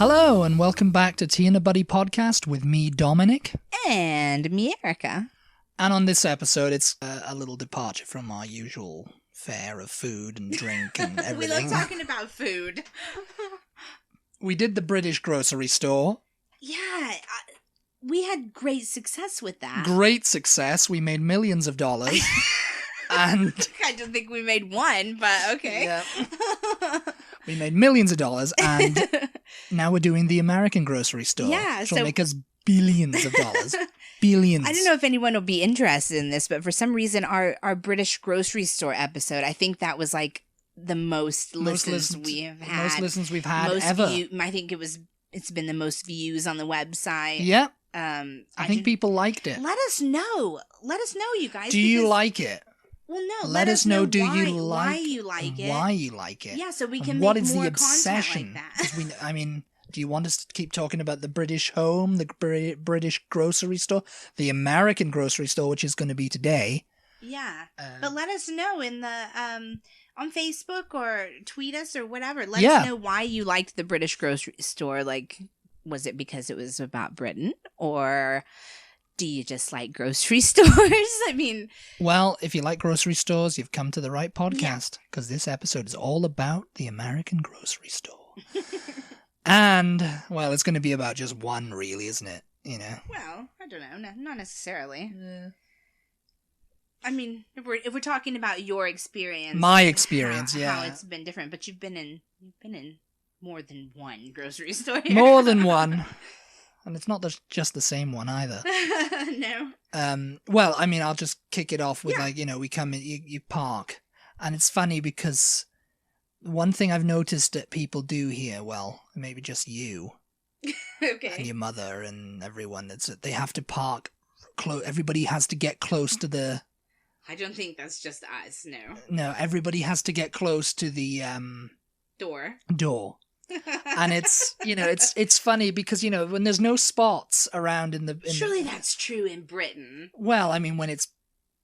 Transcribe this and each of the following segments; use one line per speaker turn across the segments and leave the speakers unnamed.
Hello, and welcome back to Tea and a Buddy podcast with me, Dominic.
And me, Erica.
And on this episode, it's a little departure from our usual fare of food and drink and everything.
We love talking about food.
We did the British grocery store.
Yeah, we had great success with that.
Great success. We made millions of dollars. And
I don't think we made one, but okay.
Yeah. We made millions of dollars, and now we're doing the American grocery store.
Yeah,
which will make us billions of dollars. Billions.
I don't know if anyone will be interested in this, but for some reason, our British grocery store episode, I think that was like the most listens we have had.
Most listens we've had ever.
I think it's been the most views on the website.
Yeah. I think people liked it.
Let us know. Let us know, you guys.
Do you like it?
Well, no.
Let us know.
Why you like it?
Why you like it?
Yeah, so we can
what
make
is
more
the obsession?
content like that.
Do you want us to keep talking about the British home, the British grocery store, the American grocery store, which is going to be today?
Yeah, but let us know in the on Facebook or tweet us or whatever. Let us know why you liked the British grocery store. Like, was it because it was about Britain, or do you just like grocery stores? I mean...
Well, if you like grocery stores, you've come to the right podcast, because this episode is all about the American grocery store. And, well, it's going to be about just one, really, isn't it? You know?
Well, I don't know. Not necessarily. Yeah. I mean, if we're talking about your experience...
My experience,
how it's been different, but you've been in more than one grocery store here.
More than one. And it's not just the same one either.
No.
Well, I mean, I'll just kick it off with we come in, you park. And it's funny because one thing I've noticed that people do here, well, maybe just you.
Okay.
And your mother and everyone, it's that they have to park everybody has to get close to the...
I don't think that's just us, no.
No, everybody has to get close to the... Door. And it's, it's funny because, when there's no spots around in the...
Surely that's true in Britain.
Well, I mean, when it's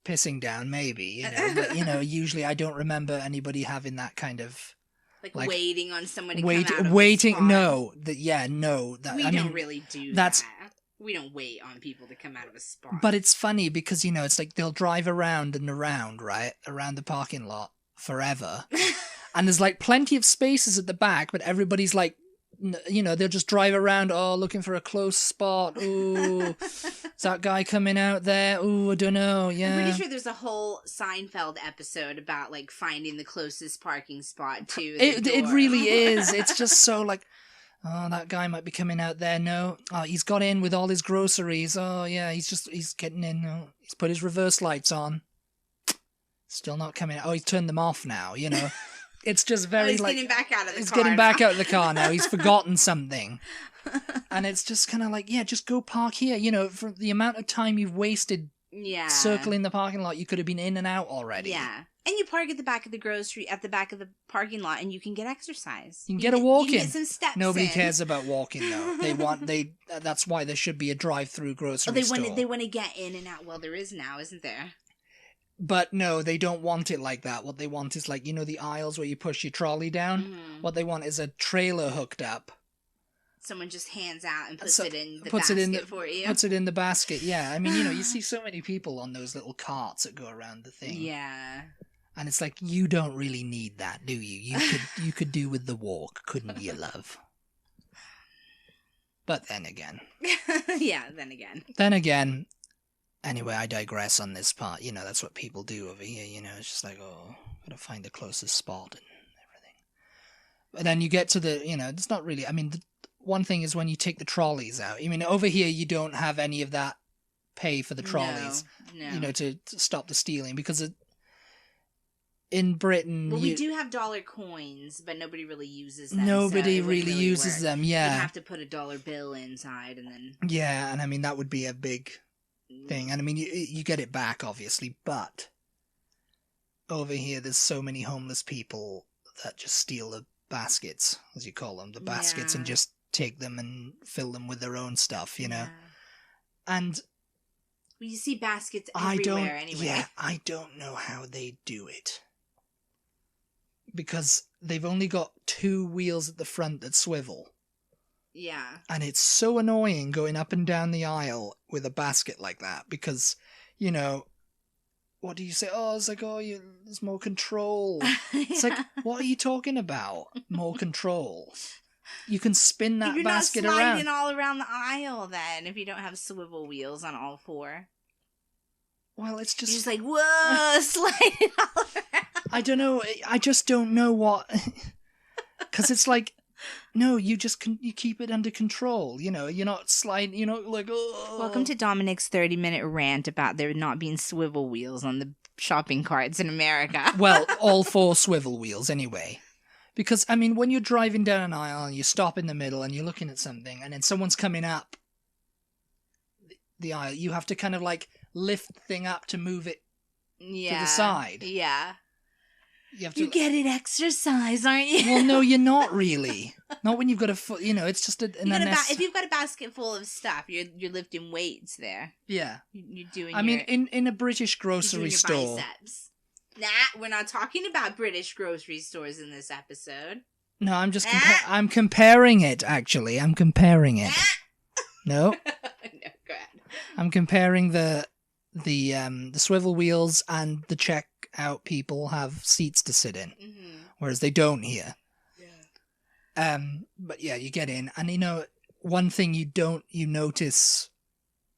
pissing down, maybe, but, usually I don't remember anybody having that kind of...
Like waiting on someone to come out of
waiting,
the spot.
No.
We don't really do that. We don't wait on people to come out of a spot.
But it's funny because, it's like they'll drive around and around, right? Around the parking lot forever. And there's like plenty of spaces at the back, but everybody's like, they'll just drive around, looking for a close spot. Ooh, is that guy coming out there? Ooh, I don't know. Yeah.
I'm pretty sure there's a whole Seinfeld episode about like finding the closest parking spot to the door. It
really is. It's just so like, oh, that guy might be coming out there. No, he's got in with all his groceries. Oh yeah, he's getting in. Oh, he's put his reverse lights on. Still not coming out. Oh, he's turned them off now. It's just very
he's getting back out of the car.
He's getting back out of the car now. He's forgotten something. And it's just kind of like, just go park here. For the amount of time you've wasted circling the parking lot, you could have been in and out already.
Yeah. And you park at the back of the parking lot, and you can get exercise.
You can get a walk in.
You can get some steps
Nobody cares about walking, though. That's why there should be a drive-through grocery store.
They want to get in and out. Well, there is now, isn't there?
But no, they don't want it like that. What they want is like, the aisles where you push your trolley down? Mm-hmm. What they want is a trailer hooked up.
Someone just hands out and puts it in the basket for you.
Puts it in the basket, yeah. I mean, you see so many people on those little carts that go around the thing.
Yeah.
And it's like, you don't really need that, do you? You could do with the walk, couldn't you, love? But then again.
Yeah, then again.
Anyway, I digress on this part. That's what people do over here. It's just like, gotta find the closest spot and everything. But then you get to the, it's not really, the one thing is when you take the trolleys out. Over here, you don't have any of that pay for the trolleys,
no.
To stop the stealing, because in Britain...
Well, we do have dollar coins, but nobody really uses them.
Nobody really uses them, yeah.
You'd have to put a dollar bill inside and then...
Yeah, and that would be a big... thing, and you get it back obviously, but over here there's so many homeless people that just steal the baskets, as you call them, and just take them and fill them with their own stuff, and
you see baskets everywhere anyway.
Yeah, I don't know how they do it, because they've only got 2 wheels at the front that swivel.
Yeah.
And it's so annoying going up and down the aisle with a basket like that because, you know, what do you say? Oh, it's like, oh, there's more control. It's like, what are you talking about? More control. You can spin that basket around.
You're not sliding all around the aisle then if you don't have swivel wheels on all four.
Well, it's just...
You're just like, whoa, sliding all around.
I don't know. I just don't know what... Because it's like, no, you keep it under control. You know, you're not sliding, you're not like, oh.
Welcome to Dominic's 30-minute rant about there not being swivel wheels on the shopping carts in America.
Well, all four swivel wheels anyway. Because, I mean, when you're driving down an aisle and you stop in the middle and you're looking at something and then someone's coming up the aisle, you have to kind of like lift the thing up to move it to the side.
Yeah.
You
get an exercise, aren't you?
Well, no, you're not really. Not when you've got it's just
if you've got a basket full of stuff, you're lifting weights there.
Yeah.
You're doing
in a British grocery store.
Biceps. Nah, we're not talking about British grocery stores in this episode.
No, I'm just I'm comparing it, actually. I'm comparing it. No?
No, go ahead.
I'm comparing the swivel wheels and the checkout people have seats to sit in, whereas they don't here. Yeah. But yeah, you get in, and you know, one thing you notice,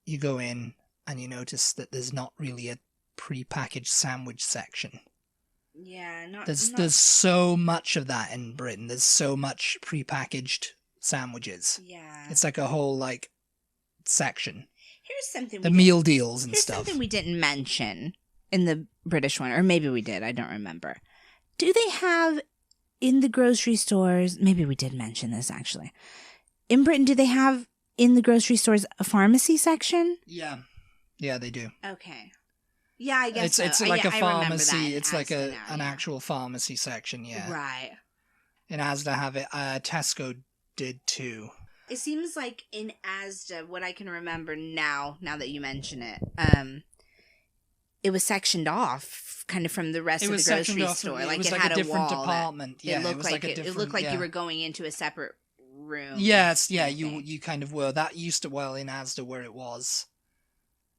you go in and you notice that there's not really a pre-packaged sandwich section.
Yeah,
there's so much of that in Britain. There's so much pre-packaged sandwiches.
Yeah.
It's like a whole like section.
Here's something
the meal deals and stuff.
Something we didn't mention in the British one, or maybe we did, I don't remember. Do they have in the grocery stores, maybe we did mention this actually. In Britain, do they have in the grocery stores a pharmacy section?
Yeah. Yeah, they do.
Okay. Yeah, I guess
it's
so.
like a pharmacy. It's like an actual pharmacy section, yeah.
Right.
In Asda have it. Tesco did too.
It seems like in Asda, what I can remember now that you mention it, it was sectioned off kind of from the rest of the grocery store. Like it had a different
department. Yeah,
it looked like you were going into a separate room.
Yes, yeah, you kind of were. That used to, in Asda where it was,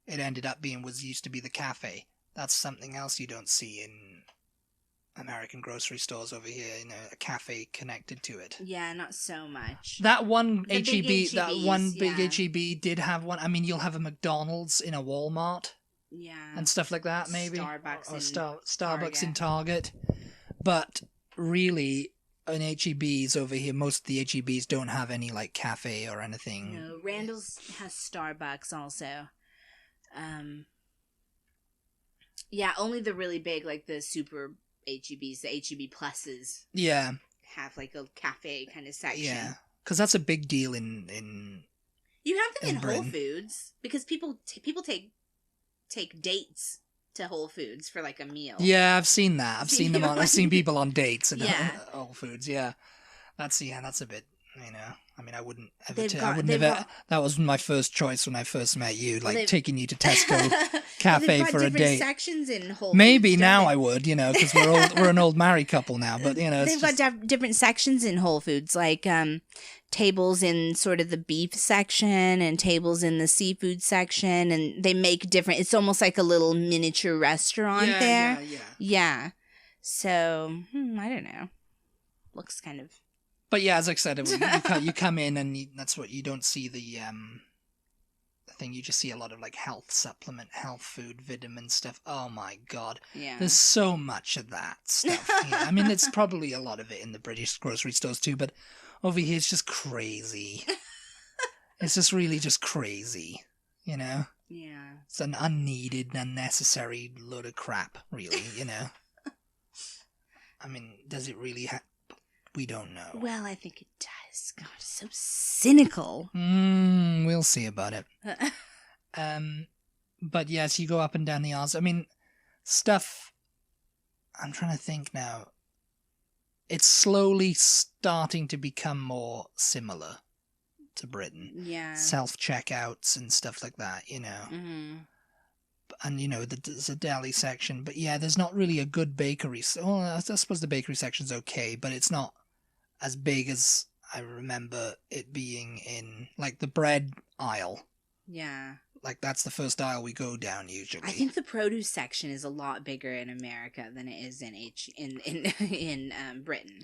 it ended up used to be the cafe. That's something else you don't see in American grocery stores over here, you know, a cafe connected to it.
Yeah, not so much.
That one HEB, big HEB did have one. I mean, you'll have a McDonald's in a Walmart.
Yeah.
And stuff like that, maybe.
Starbucks
in Target. But really, in HEBs over here, most of the HEBs don't have any, like, cafe or anything.
No, Randall's has Starbucks also. Yeah, only the really big, like the super HEBs, the HEB Pluses.
Yeah.
Have like a cafe kind of section.
Yeah, because that's a big deal in
you have them in
Britain.
Whole Foods because people take dates to Whole Foods for like a meal.
Yeah, I've seen that. I've seen people on dates at Whole Foods. Yeah, that's a bit, you know. I mean, I wouldn't ever. That was my first choice when I first met you, like taking you to Tesco cafe for a date.
Sections in Whole Foods.
Maybe now I would, you know, because we're an old married couple now. But you know,
they've got different sections in Whole Foods, like tables in sort of the beef section and tables in the seafood section, and they make different. It's almost like a little miniature restaurant there. Yeah. So I don't know. Looks kind of.
But yeah, as I said, you come in and that's what you don't see the thing. You just see a lot of like health supplement, health food, vitamin stuff. Oh my god, there's so much of that stuff. I mean, it's probably a lot of it in the British grocery stores too, but over here it's just crazy. It's just really just crazy, you know.
Yeah,
it's an unneeded, unnecessary load of crap, really. You know. I mean, does it really? We don't know.
Well, I think it does. God, it's so cynical.
We'll see about it. But yes, you go up and down the aisles. I mean, stuff. I'm trying to think now. It's slowly starting to become more similar to Britain.
Yeah.
Self-checkouts and stuff like that, you know. Mm-hmm. And, you know, there's a deli section. But yeah, there's not really a good bakery. Well, I suppose the bakery section's okay, but it's not as big as I remember it being in, like, the bread aisle.
Yeah.
Like, that's the first aisle we go down usually.
I think the produce section is a lot bigger in America than it is in Britain.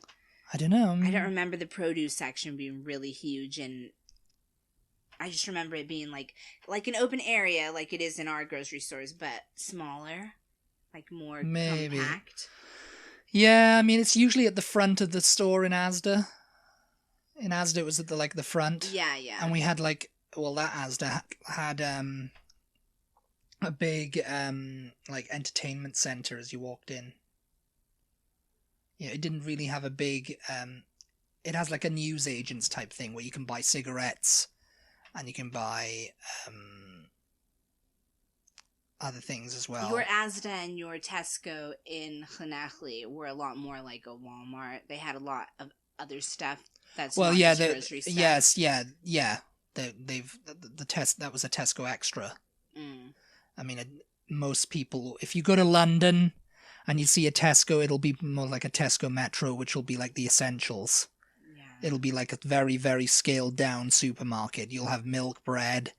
I don't know.
I don't remember the produce section being really huge, and I just remember it being like an open area like it is in our grocery stores, but smaller, like more compact.
Yeah, I mean, it's usually at the front of the store in Asda. In Asda, it was at the front.
Yeah, yeah.
And we had that Asda had a big entertainment center as you walked in. Yeah, it didn't really have a big it has like a newsagents type thing where you can buy cigarettes and you can buy other things as well.
Your Asda and your Tesco in Llanelli were a lot more like a Walmart. They had a lot of other stuff that's not just grocery stuff.
Yes, yeah. That was a Tesco Extra.
Mm.
I mean, most people, if you go to London and you see a Tesco, it'll be more like a Tesco Metro, which will be like the essentials. Yeah. It'll be like a very, very scaled down supermarket. You'll have milk, bread,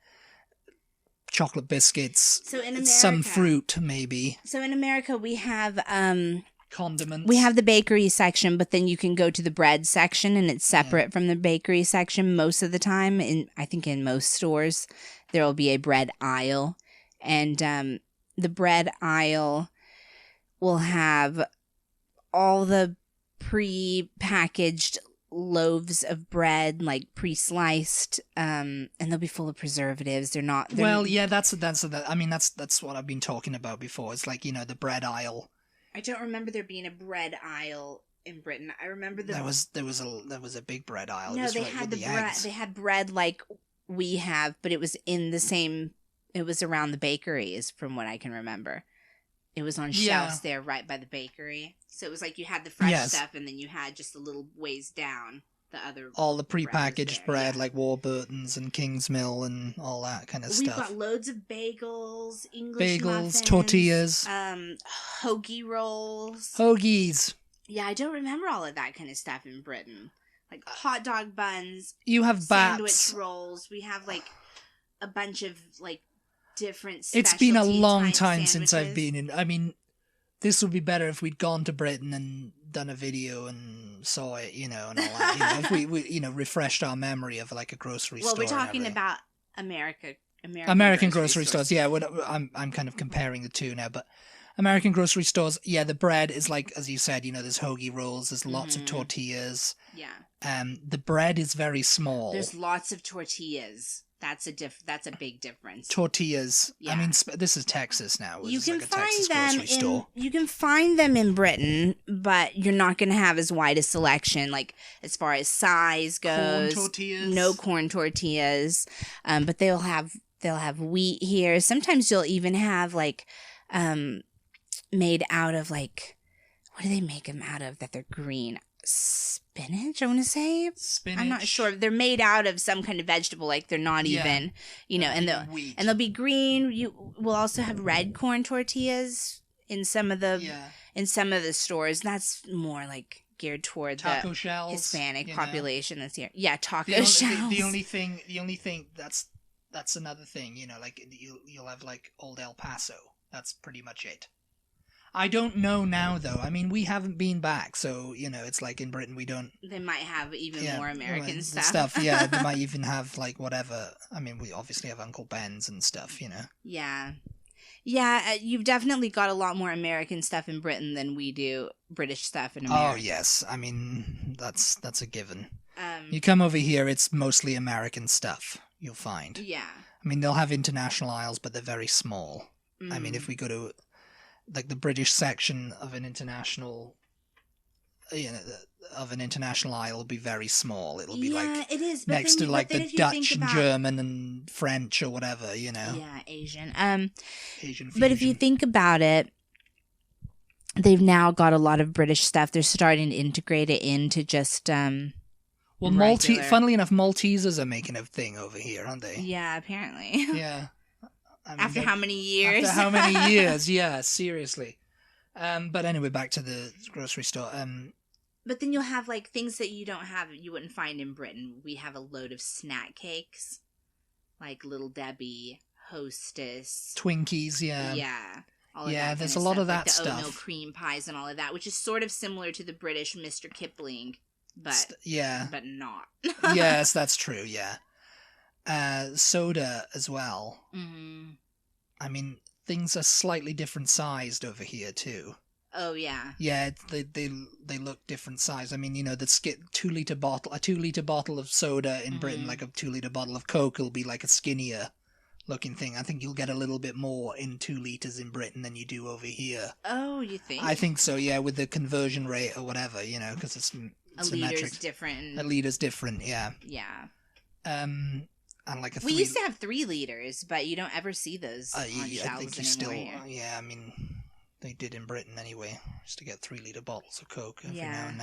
chocolate biscuits,
so in America,
some fruit maybe.
So in America we have
condiments.
We have the bakery section, but then you can go to the bread section and it's separate from the bakery section most of the time. I think in most stores there will be a bread aisle, and the bread aisle will have all the pre-packaged loaves of bread, like pre-sliced, and they'll be full of preservatives. They're
well, yeah, that's I mean, that's what I've been talking about before. It's like, the bread aisle.
I don't remember there being a bread aisle in Britain. I remember there was
a big bread aisle.
No, they had the bread. They had bread like we have, but it was in the same. It was around the bakeries, from what I can remember. It was on shelves there right by the bakery. So it was like you had the fresh stuff, and then you had just a little ways down the other...
all the prepackaged bread, like Warburton's and Kingsmill and all that kind of stuff.
We've got loads of bagels, English muffins,
tortillas,
hoagie rolls.
Hoagies.
Yeah, I don't remember all of that kind of stuff in Britain. Like hot dog buns.
You have
sandwich rolls. We have like a bunch of like different specialty.
It's been a long time
sandwiches.
Since I've been in. I mean, this would be better if we'd gone to Britain and done a video and saw it, and all that. If we refreshed our memory of like a grocery store.
Well, we're talking about American
grocery stores. Yeah, I'm kind of comparing the two now, but American grocery stores, yeah, the bread is like, as you said, there's hoagie rolls, there's lots of tortillas.
Yeah.
The bread is very small.
There's lots of tortillas. That's a big difference.
Tortillas. Yeah. I mean, this is Texas now.
You can
like a
find
Texas
them
grocery store.
You can find them in Britain, but you're not going to have as wide a selection, like as far as size goes.
Corn tortillas.
No corn tortillas, but they'll have wheat here. Sometimes you'll even have like made out of like, what do they make them out of that they're green? Spinach, I want to say.
Spinach.
I'm not sure. They're made out of some kind of vegetable, like they're not even, and they'll be green. You will also have red corn tortillas in some of the stores. That's more like geared toward
taco
the
shells,
Hispanic population that's here. Yeah, taco shells.
The only thing that's another thing. Like you'll have like Old El Paso. That's pretty much it. I don't know now, though. I mean, we haven't been back, so, it's like in Britain we don't...
They might have even more American stuff.
Yeah, they might even have, like, whatever. I mean, we obviously have Uncle Ben's and stuff,
Yeah. Yeah, you've definitely got a lot more American stuff in Britain than we do British stuff in America.
Oh, yes. I mean, that's a given. You come over here, it's mostly American stuff, you'll find.
Yeah.
I mean, they'll have international aisles, but they're very small. I mean, if we go to... like the British section of an international aisle will be very small. It'll be
it is,
next to like the Dutch and German and French or whatever,
Yeah, Asian.
Asian
but if you think about it, they've now got a lot of British stuff. They're starting to integrate it into just
funnily enough, Maltesers are making a thing over here, aren't they?
Yeah, apparently.
Yeah. I mean,
after how many years?
After how many years? Yeah, seriously. But anyway, back to the grocery store.
But then you'll have like things that you wouldn't find in Britain. We have a load of snack cakes, like Little Debbie, Hostess,
Twinkies, yeah.
Yeah. All of
yeah,
that
there's
kind
a lot
stuff,
of that
like the
stuff.
oatmeal cream pies and all of that, which is sort of similar to the British Mr. Kipling, but but not.
Yes, that's true. Yeah, soda as well.
Mm-hmm.
I mean, things are slightly different sized over here too.
Oh yeah.
Yeah, they look different size. I mean, you know, the 2 liter bottle, a 2 liter bottle of soda in Britain, like a 2 liter bottle of Coke, will be like a skinnier looking thing. I think you'll get a little bit more in 2 liters in Britain than you do over here.
Oh, you think?
I think so. Yeah, with the conversion rate or whatever, you know, because it's
a liter's different.
A liter's different. Yeah.
Yeah.
And like
we used to have 3 liters, but you don't ever see those on shelves
I think you
anymore.
still. Yeah, I mean, they did in Britain anyway. Just to get 3 liter bottles of Coke every now and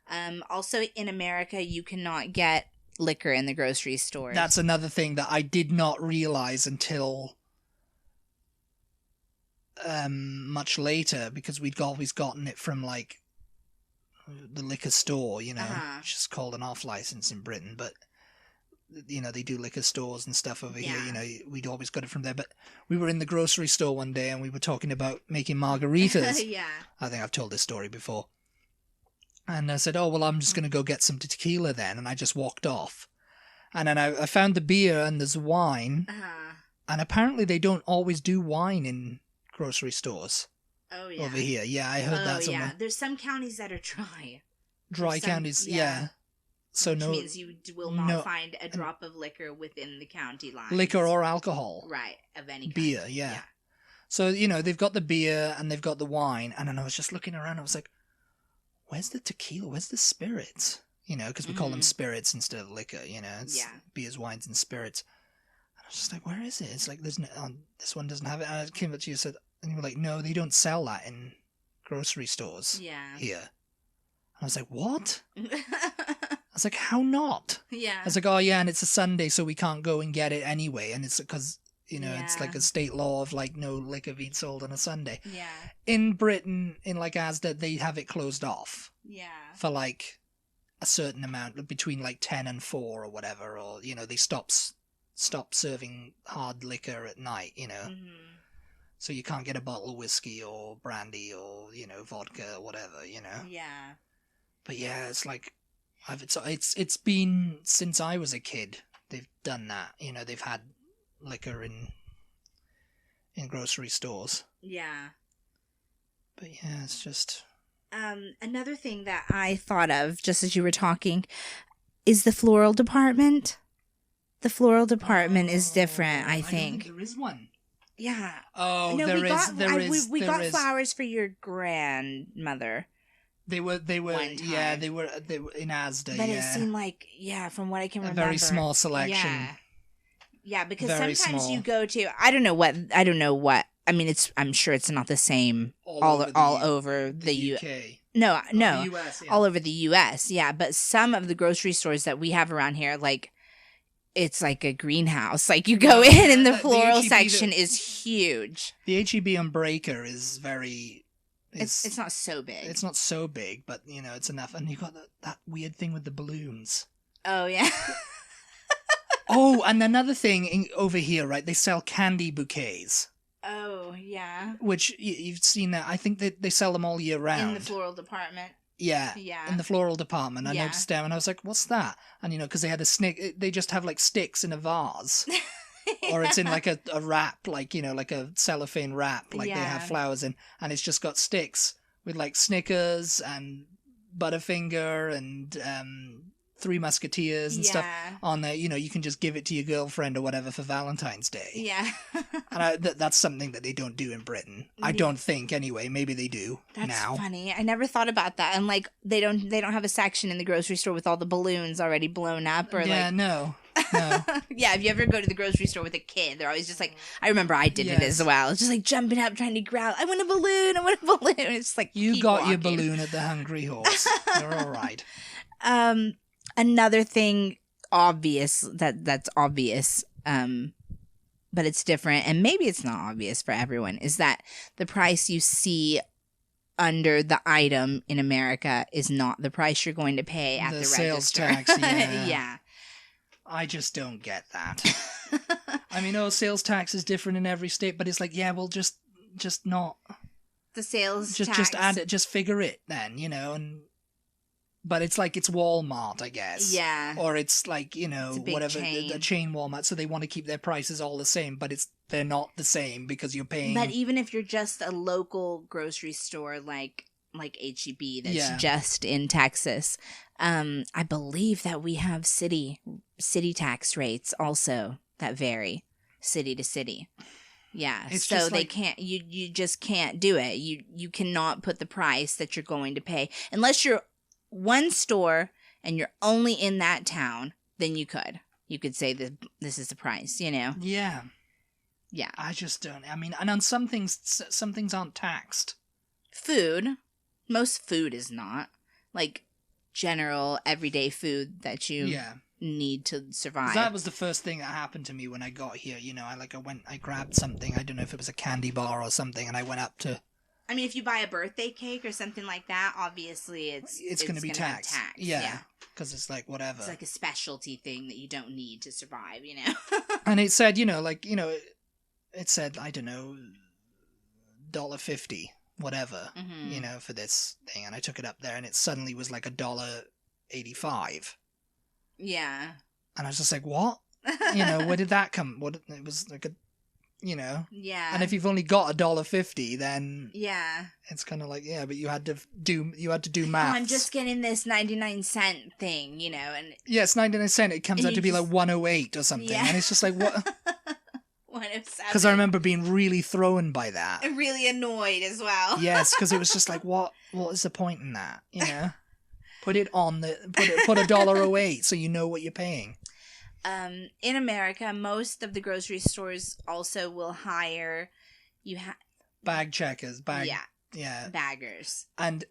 then.
Also, in America, you cannot get liquor in the grocery store.
That's another thing that I did not realize until much later, because we'd always gotten it from like the liquor store, you know, which is called an off license in Britain, but you know, they do liquor stores and stuff over here, you know, we'd always got it from there. But we were in the grocery store one day and we were talking about making margaritas.
Yeah.
I think I've told this story before. And I said, oh, well, I'm just going to go get some tequila then. And I just walked off. And then I found the beer and there's wine. And apparently they don't always do wine in grocery stores.
Oh, yeah.
Over here. Yeah, I heard that somewhere.
Yeah. There's some counties that are dry.
Counties, yeah. So
which means you will not find a drop of liquor within the county line.
Liquor or alcohol.
Right, of any kind.
Beer, yeah. So, you know, they've got the beer and they've got the wine. And then I was just looking around. I was like, where's the tequila? Where's the spirits? You know, because we call them spirits instead of liquor, you know. It's beers, wines, and spirits. And I was just like, where is it? It's like, there's no, this one doesn't have it. And I came up to you and said, and you were like, no, they don't sell that in grocery stores here. And I was like, what? I was like, how not?
Yeah.
I was like, oh, yeah, and it's a Sunday, so we can't go and get it anyway. And it's because, you know, it's like a state law of, like, no liquor being sold on a Sunday.
Yeah.
In Britain, in, like, Asda, they have it closed off.
Yeah.
For, like, a certain amount, between, like, 10 and 4 or whatever. Or, you know, they stop serving hard liquor at night, you know. So you can't get a bottle of whiskey or brandy or, you know, vodka or whatever, you know.
Yeah.
But, yeah, it's like... It's been since I was a kid. They've done that. You know, they've had liquor in grocery stores.
Yeah.
But yeah, it's just.
Another thing that I thought of just as you were talking is the floral department. The floral department is different, I think.
don't think there is one.
Yeah.
Oh,
no,
there
is. We got
is.
flowers for your grandmother.
They were they were in Asda,
but it seemed like, from what I can remember,
a very small selection.
Yeah, because
very
sometimes
small.
you go to, I don't know what, I mean, I'm sure it's not the same all over the UK. No,
the US,
all over the US, but some of the grocery stores that we have around here, like, it's like a greenhouse. Like, you go in and the floral section is huge.
The H-E-B on Breaker is very...
It's not so big.
It's not so big, but, you know, it's enough. And you got that weird thing with the balloons.
Oh, yeah.
Oh, and another thing over here, right? They sell candy bouquets.
Oh, yeah.
Which, you've seen that. I think that they sell them all year round.
In the floral department.
Yeah. In the floral department. I noticed them, and I was like, what's that? And, you know, because they had they just have, like, sticks in a vase. Or it's in like a wrap, like, you know, like a cellophane wrap, like they have flowers in, and it's just got sticks with like Snickers and Butterfinger and Three Musketeers and stuff on there. You know, you can just give it to your girlfriend or whatever for Valentine's Day.
Yeah.
And that's something that they don't do in Britain. I don't think, anyway. Maybe they do now.
That's funny. I never thought about that. And like, they don't have a section in the grocery store with all the balloons already blown up or
no.
Yeah, if you ever go to the grocery store with a kid, they're always just like, I remember I did it as well. It's just like jumping up, trying to growl, I want a balloon. It's like,
you got your balloon at the Hungry Horse. You're all right.
Another thing that's obvious, but it's different, and maybe it's not obvious for everyone, is that the price you see under the item in America is not the price you're going to pay at the
sales
register.
tax, yeah.
Yeah.
I just don't get that. I mean, sales tax is different in every state, but it's like, yeah, well, just not.
The sales tax.
Just add it, just figure it then, but it's like it's Walmart, I guess.
Yeah.
Or it's like, whatever,
chain.
the chain Walmart, so they want to keep their prices all the same, but they're not the same because you're paying.
But even if you're just a local grocery store like H-E-B that's just in Texas, I believe that we have city tax rates also that vary city to city. Yeah, so they can't. You just can't do it. You cannot put the price that you're going to pay unless you're one store and you're only in that town. Then you could say that this is the price. Yeah. Yeah.
I just don't. I mean, and on some things aren't taxed.
Most food is not, like general everyday food that you need to survive.
That was the first thing that happened to me when I got here. I grabbed something. I don't know if it was a candy bar or something, and I went up to.
I mean, if you buy a birthday cake or something like that, obviously it's going to be taxed.
Yeah, because it's like whatever.
It's like a specialty thing that you don't need to survive,
And it said, it said, I don't know, $1.50, whatever, for this thing, and I took it up there, and it suddenly was like $1.85.
Yeah.
And I was just like, what? Where did that come? It was like
Yeah.
And if you've only got $1.50, then
yeah,
it's kind of like, yeah, but you had to do maths.
I'm just getting this 99-cent thing, and
yeah, it's 99 cents. It comes out to be like 108 or something, and it's just like what?
107.
Because I remember being really thrown by that.
And really annoyed as well.
Yes, because it was just like, what is the point in that? Put it on put $1.08 so you know what you're paying.
In America, most of the grocery stores also will hire
bag checkers,
baggers.
And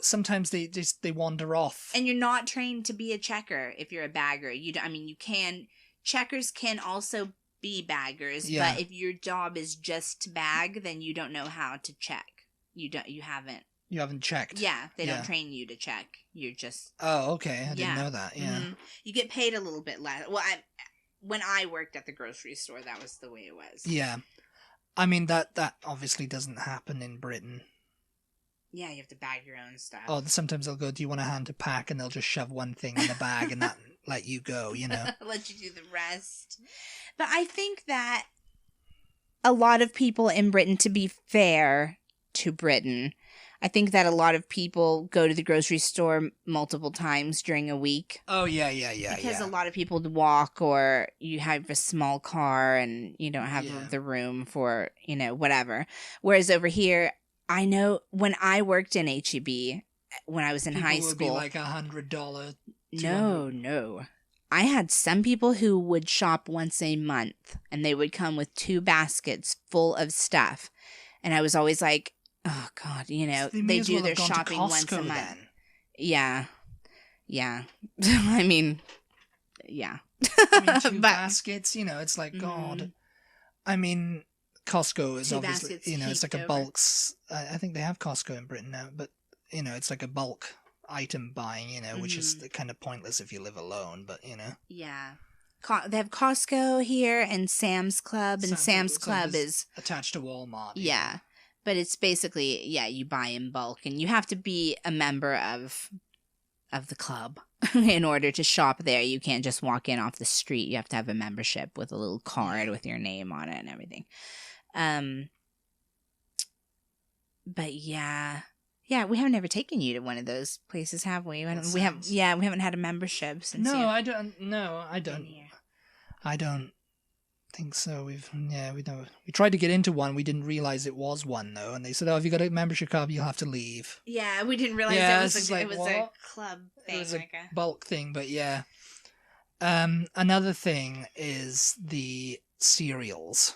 sometimes they wander off.
And you're not trained to be a checker if you're a bagger. You can. Checkers can also be baggers, but if your job is just to bag, then you don't know how to check. You haven't. You haven't checked. Yeah, they don't train you to check. You're just.
Oh, okay. I didn't know that. Yeah. Mm-hmm.
You get paid a little bit less. Well, when I worked at the grocery store, that was the way it was.
Yeah, I mean that obviously doesn't happen in Britain.
Yeah, you have to bag your own stuff.
Oh, sometimes they'll go, "Do you want a hand to pack?" And they'll just shove one thing in the bag and that let you go.
Let you do the rest. But I think that a lot of people in Britain, to be fair to Britain, I think that a lot of people go to the grocery store multiple times during a week.
Oh, yeah.
Because a lot of people walk, or you have a small car and you don't have the room for, whatever. Whereas over here, I know when I worked in H-E-B, when I was in high school.
Would be like $100.
No. I had some people who would shop once a month, and they would come with 2 baskets full of stuff. And I was always like, oh, God, they do their shopping once a month. Then. Yeah. I mean, yeah.
2 baskets, it's like, God. I mean, Costco is obviously, it's like a bulk. I think they have Costco in Britain now, but, it's like a bulk item buying, which is kind of pointless if you live alone, but,
Yeah. They have Costco here and Sam's Club, and Sam's Club is
attached to Walmart.
Yeah. But it's basically, you buy in bulk, and you have to be a member of the club in order to shop there. You can't just walk in off the street. You have to have a membership with a little card with your name on it and everything. But yeah, we haven't ever taken you to one of those places, have we? We haven't had a membership since.
No, I don't. I don't think so. We tried to get into one. We didn't realize it was one though, and they said, "Oh, if you got a membership card, you'll have to leave."
Yeah, we didn't realize it was a club thing.
It was a bulk thing, but yeah. Another thing is the cereals.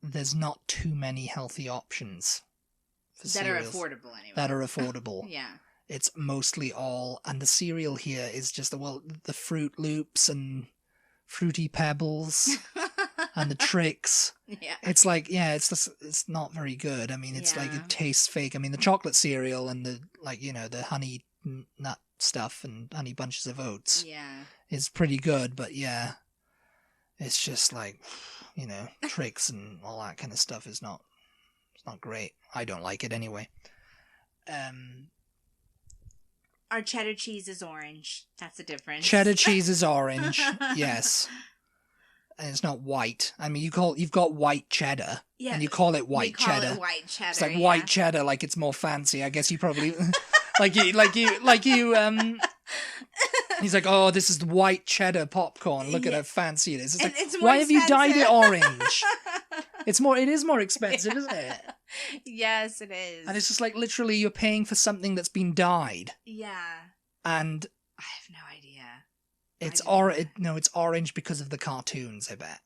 There's not too many healthy options for cereals.
Are affordable anyway.
That are affordable.
Yeah.
It's mostly all, and the cereal here is just the Fruit Loops and Fruity Pebbles. and the Trix.
Yeah.
It's like, yeah, it's not very good. I mean, it's like it tastes fake. I mean, the chocolate cereal and the like, you know, the honey nut stuff and honey bunches of oats.
Yeah.
Is pretty good, but yeah, it's just like, you know, Trix and all that kind of stuff is not. It's not great. I don't like it anyway.
Our cheddar cheese is orange. That's the difference.
Cheddar cheese is orange. Yes. And it's not white. I mean, you've got white cheddar, and you call it white cheddar.
Call it white cheddar.
It's like white cheddar, like it's more fancy. I guess you probably like you. He's like, oh, this is the white cheddar popcorn. Look at how fancy it is. It's like,
it's
why have you dyed it orange? It is more expensive, isn't it?
Yes, it is.
And it's just like literally you're paying for something that's been dyed.
Yeah.
And
I have no idea.
It's it's orange because of the cartoons, I bet.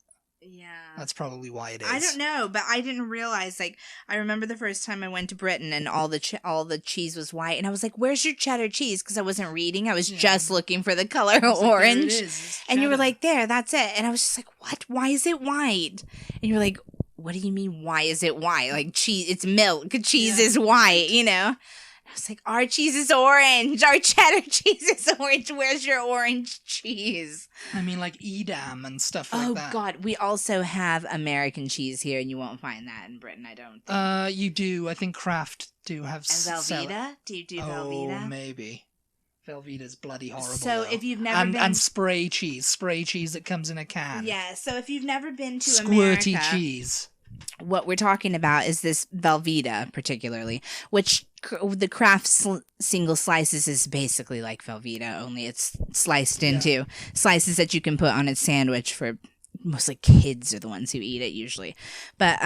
Yeah.
That's probably why it is.
I don't know, but I didn't realize, like, I remember the first time I went to Britain and all the cheese was white, and I was like, where's your cheddar cheese? Because I wasn't reading. I was just looking for the color orange.
There it is.
And you were like, there, that's it. And I was just like, what? Why is it white? And you were like, what do you mean, why is it white? Like, cheese, it's milk. Cheese is white, you know? I was like, our cheese is orange. Our cheddar cheese is orange. Where's your orange cheese?
I mean, like Edam and stuff like that.
Oh, God. We also have American cheese here, and you won't find that in Britain, I don't think.
You do. I think Kraft do have...
And Velveeta? Do you do Velveeta?
Oh, maybe. Velveeta's bloody horrible,
So
though.
if you've never been...
And spray cheese that comes in a can.
Yeah, so if you've never been to
Squirty
America...
cheese.
What we're talking about is this Velveeta, particularly, which the Kraft single slices is basically like Velveeta, only it's sliced into slices that you can put on a sandwich for mostly kids are the ones who eat it usually. But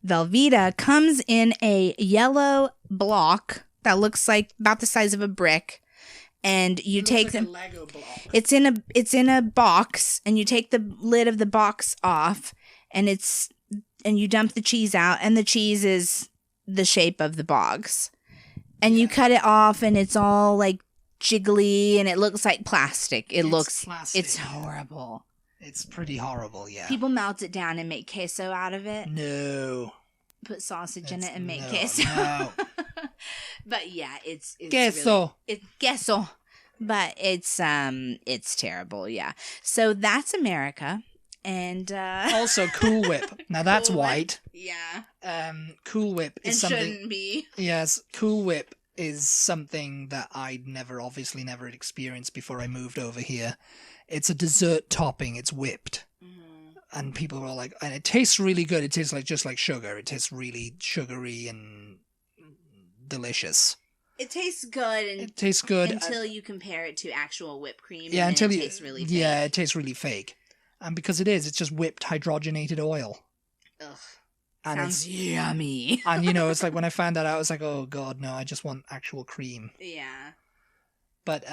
Velveeta comes in a yellow block that looks like about the size of a brick. And you take them. Like a Lego block. It's in a box, and you take the lid of the box off, and you dump the cheese out, and the cheese is the shape of the box. And you cut it off, and it's all like jiggly, and it looks like plastic. It's horrible.
It's pretty horrible, yeah.
People melt it down and make queso out of it.
No.
Put sausage in it and make queso.
No.
But yeah, it's
queso.
Really, it's queso. But it's terrible, yeah. So that's America. And
also Cool Whip. Now that's
Cool
white.
Whip. Yeah.
Cool Whip is something.
Shouldn't be.
Yes, Cool Whip is something that I'd never experienced before I moved over here. It's a dessert topping. It's whipped. Mm-hmm. And people were all like, and it tastes really good. It tastes just like sugar. It tastes really sugary and delicious.
It tastes good.
It tastes good
until you compare it to actual whipped cream.
Yeah,
and it tastes really fake.
Yeah, it tastes really fake. And because it's just whipped hydrogenated oil.
Ugh.
And
sounds yummy.
And it's like when I found that out, I was like, oh God, no, I just want actual cream.
Yeah.
But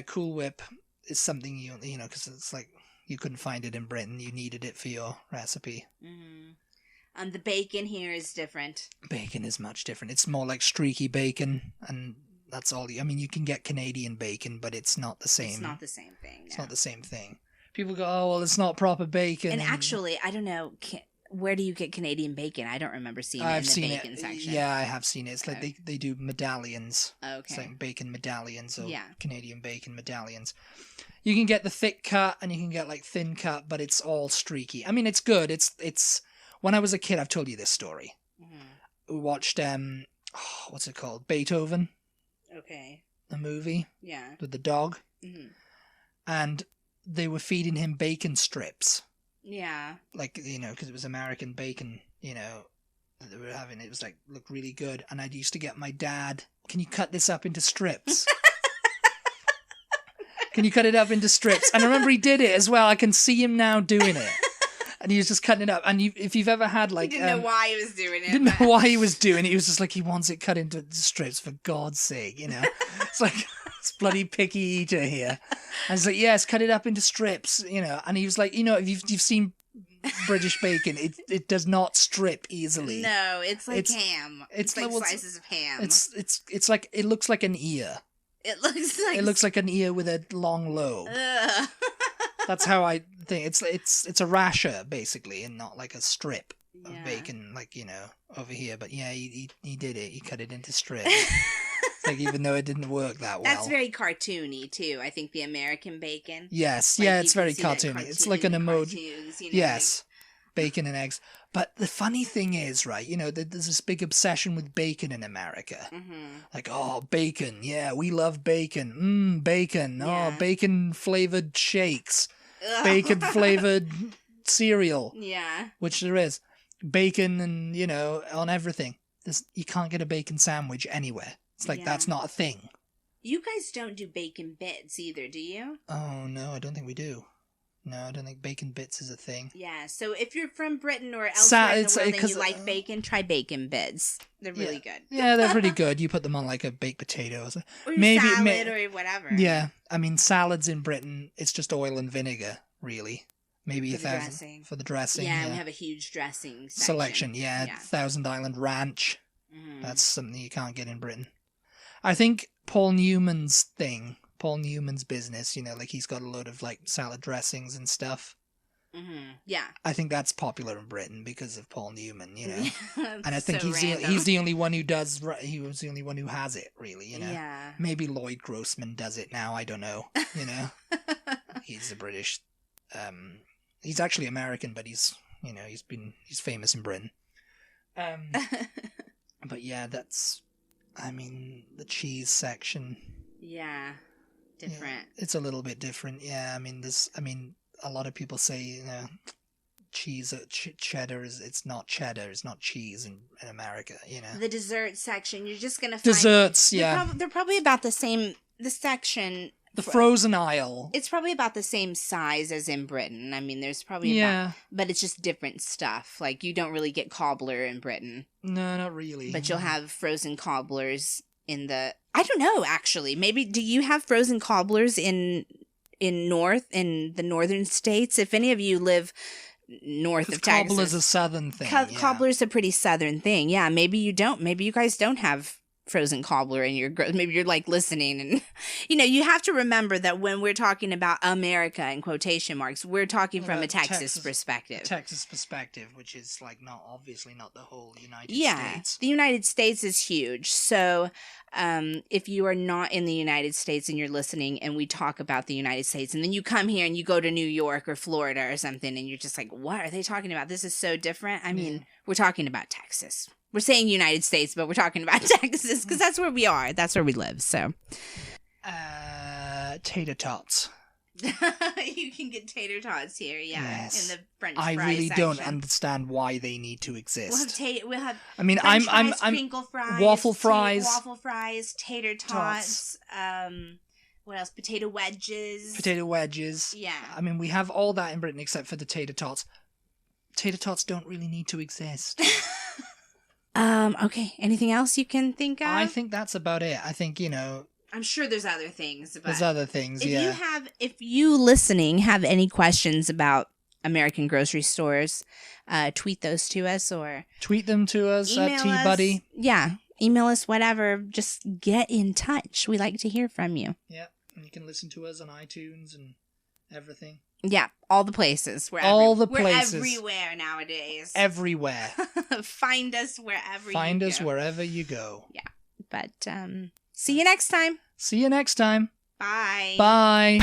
Cool Whip is something because it's like you couldn't find it in Britain. You needed it for your recipe.
Mm-hmm. And the bacon here is different.
Bacon is much different. It's more like streaky bacon, and that's all. I mean, you can get Canadian bacon, but it's not the same.
It's not the same thing.
It's not the same thing. People go, oh, well, it's not proper bacon.
And actually, I don't know, where do you get Canadian bacon? I don't remember seeing it in the bacon section.
Yeah, I have seen it. It's like they do medallions.
Okay.
It's like bacon medallions or
yeah.
Canadian bacon medallions. You can get the thick cut and you can get like thin cut, but it's all streaky. I mean, it's good. It's when I was a kid, I've told you this story. Mm-hmm. We watched what's it called? Beethoven.
Okay.
The movie.
Yeah.
With the dog.
Mm-hmm.
And they were feeding him bacon strips.
Yeah.
Like, because it was American bacon, that they were having. It was like, looked really good. And I used to get my dad, can you cut this up into strips? Can you cut it up into strips? And I remember he did it as well. I can see him now doing it. And he was just cutting it up. And if you've ever had like...
He didn't know why he was doing it.
Didn't know why he was doing it. He was just like, he wants it cut into strips, for God's sake, It's like, this bloody picky eater here. And he's like, yes, cut it up into strips, And he was like, if you've seen British bacon, it does not strip easily.
No, it's like ham. It's like slices of ham.
It's like, it looks like an ear.
It looks like...
It looks like an ear with a long lobe. That's how I think. It's a rasher basically, and not like a strip of bacon, like over here. But yeah, he did it. He cut it into strips. Like, even though it didn't work that well.
That's very cartoony too. I think the American bacon.
Yes, like, yeah, it's very cartoony. It's like an emoji. Yes, bacon and eggs. But the funny thing is, right? There's this big obsession with bacon in America. Mm-hmm. Like, oh, bacon. Yeah, we love bacon. Bacon. Yeah. Oh, bacon flavored shakes. Bacon flavored cereal.
Yeah.
Which there is. Bacon and, on everything. You can't get a bacon sandwich anywhere. It's like, that's not a thing.
You guys don't do bacon bits either, do you?
Oh, no, I don't think we do. No, I don't think bacon bits is a thing.
Yeah, so if you're from Britain or elsewhere in the world and you like bacon, try bacon bits. They're really good.
Yeah, they're pretty good. You put them on like a baked potato.
Or salad or whatever.
Yeah, I mean, salads in Britain, it's just oil and vinegar, really. Maybe for 1,000 dressing. For the dressing.
Yeah, we have a huge dressing
selection. Yeah, Thousand Island Ranch. That's something you can't get in Britain. I think Paul Newman's business, like he's got a load of like salad dressings and stuff.
Mm-hmm. Yeah.
I think that's popular in Britain because of Paul Newman, And I think he's the only one who does. He was the only one who has it, really.
Yeah.
Maybe Lloyd Grossman does it now. I don't know. He's a British. He's actually American, but he's famous in Britain. But yeah, the cheese section.
Yeah. Different.
Yeah, it's a little bit different. Yeah, a lot of people say, cheese, cheddar it's not cheddar, it's not cheese in America,
The dessert section, you're just going to find...
Desserts,
they're probably about the same, the section...
The frozen aisle.
It's probably about the same size as in Britain. There's probably but it's just different stuff. Like, you don't really get cobbler in Britain.
No, not really.
But you'll have frozen cobblers in the... I don't know, actually. Maybe, do you have frozen cobblers in the northern states? If any of you live north of Texas.
Cobbler's a southern thing.
Cobbler's a pretty southern thing. Yeah, maybe you don't. Maybe you guys don't have frozen cobbler in your maybe you're like listening and you have to remember that when we're talking about America in quotation marks, we're talking from a Texas perspective.
Texas perspective, which is like obviously not the whole United States.
The United States is huge. So if you are not in the United States and you're listening and we talk about the United States and then you come here and you go to New York or Florida or something and you're just like, what are they talking about? This is so different. We're talking about Texas. We're saying United States, but we're talking about Texas because that's where we are. That's where we live. So,
tater tots.
You can get tater tots here,
yes.
In the French fry
I really
section.
don't understand why they need to exist.
We'll have
French
fries, crinkle fries,
waffle
fries, tater tots. What else? Potato wedges. Yeah.
We have all that in Britain except for the tater tots. Tater tots don't really need to exist.
Okay. Anything else you can think of?
I think that's about it. I think,
I'm sure there's other things. But
there's other things,
if you listening have any questions about American grocery stores, tweet those to us or...
Tweet them to us at T-Buddy.
Yeah. Email us, whatever. Just get in touch. We like to hear from you.
Yeah. And you can listen to us on iTunes and everything.
Yeah, all the places. We're everywhere nowadays.
Everywhere.
Find us wherever you go. Yeah, but see you next time.
Bye.
Bye.